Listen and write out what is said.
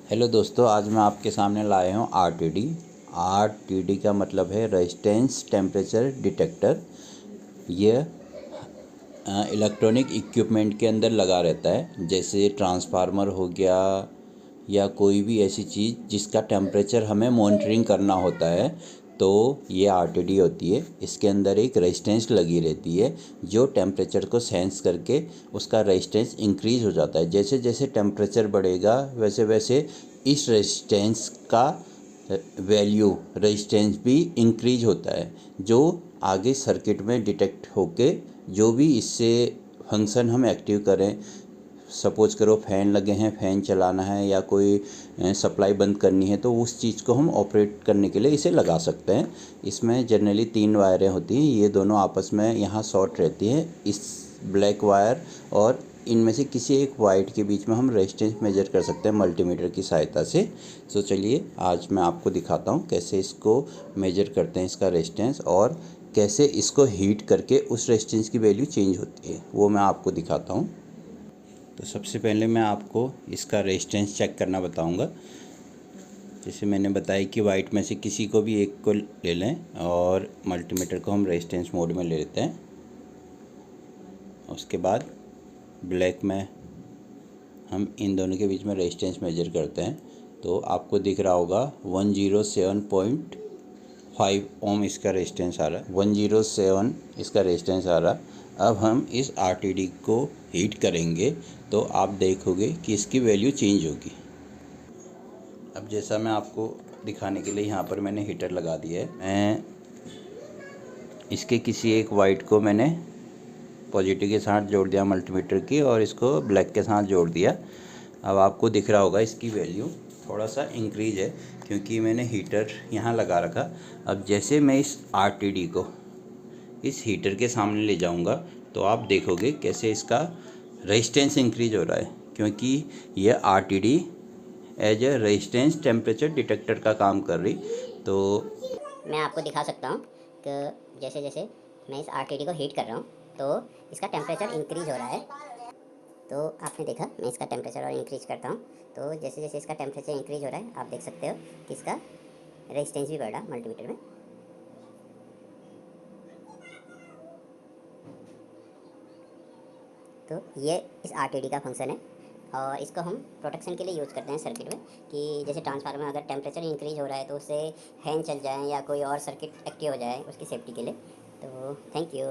Hello दोस्तों, आज मैं आपके सामने लाया हूँ आरटीडी। आरटीडी का मतलब है रेजिस्टेंस टेम्परेचर डिटेक्टर। ये इलेक्ट्रॉनिक इक्विपमेंट के अंदर लगा रहता है, जैसे ट्रांसफार्मर हो गया या कोई भी ऐसी चीज़ जिसका टेम्परेचर हमें मॉनिटरिंग करना होता है, तो ये आरटीडी होती है। इसके अंदर एक रेजिस्टेंस लगी रहती है जो टेम्परेचर को सेंस करके उसका रेजिस्टेंस इंक्रीज़ हो जाता है। जैसे जैसे टेम्परेचर बढ़ेगा वैसे वैसे इस रेजिस्टेंस का वैल्यू रेजिस्टेंस भी इंक्रीज होता है, जो आगे सर्किट में डिटेक्ट होके जो भी इससे फंक्शन हम एक्टिव करें, सपोज करो फैन लगे हैं, फ़ैन चलाना है या कोई सप्लाई बंद करनी है, तो उस चीज़ को हम ऑपरेट करने के लिए इसे लगा सकते हैं। इसमें जनरली 3 वायरें होती हैं, ये दोनों आपस में यहाँ शॉर्ट रहती हैं। इस ब्लैक वायर और इनमें से किसी एक वाइट के बीच में हम रेजिस्टेंस मेजर कर सकते हैं मल्टीमीटर की सहायता से। तो चलिए आज मैं आपको दिखाता हूँ कैसे इसको मेजर करते हैं, इसका रेजिस्टेंस, और कैसे इसको हीट करके उस रेजिस्टेंस की वैल्यू चेंज होती है, वो मैं आपको दिखाता हूँ। तो सबसे पहले मैं आपको इसका रेजिस्टेंस चेक करना बताऊंगा। जैसे मैंने बताया कि वाइट में से किसी को भी एक को ले लें और मल्टीमीटर को हम रेजिस्टेंस मोड में ले लेते हैं। उसके बाद ब्लैक में हम इन दोनों के बीच में रेजिस्टेंस मेजर करते हैं, तो आपको दिख रहा होगा 107.5 ओम इसका रेजिस्टेंस आ रहा है, 107 इसका रेजिस्टेंस आ रहा। अब हम इस आरटीडी को हीट करेंगे तो आप देखोगे कि इसकी वैल्यू चेंज होगी। अब जैसा मैं आपको दिखाने के लिए यहाँ पर मैंने हीटर लगा दिया है, मैं इसके किसी एक वाइट को मैंने पॉजिटिव के साथ जोड़ दिया मल्टीमीटर की, और इसको ब्लैक के साथ जोड़ दिया। अब आपको दिख रहा होगा इसकी वैल्यू थोड़ा सा इंक्रीज है क्योंकि मैंने हीटर यहाँ लगा रखा। अब जैसे मैं इस आरटीडी को इस हीटर के सामने ले जाऊँगा तो आप देखोगे कैसे इसका रेजिस्टेंस इंक्रीज हो रहा है, क्योंकि यह RTD as a resistance temperature detector का काम कर रही। तो मैं आपको दिखा सकता हूँ कि जैसे जैसे मैं इस आरटीडी को हीट कर रहा हूँ तो इसका टेम्परेचर इंक्रीज हो रहा है। तो आपने देखा मैं इसका टेम्परेचर और इंक्रीज करता हूँ, तो जैसे जैसे इसका टेम्परेचर इंक्रीज हो रहा है आप देख सकते हो कि इसका रेजिस्टेंस भी बढ़ रहा मल्टीमीटर में। तो ये इस आरटीडी का फंक्शन है और इसको हम प्रोटेक्शन के लिए यूज़ करते हैं सर्किट में, कि जैसे ट्रांसफार्मर में अगर टेम्परेचर इंक्रीज हो रहा है तो उससे फैन चल जाए या कोई और सर्किट एक्टिव हो जाए उसकी सेफ्टी के लिए। तो थैंक यू।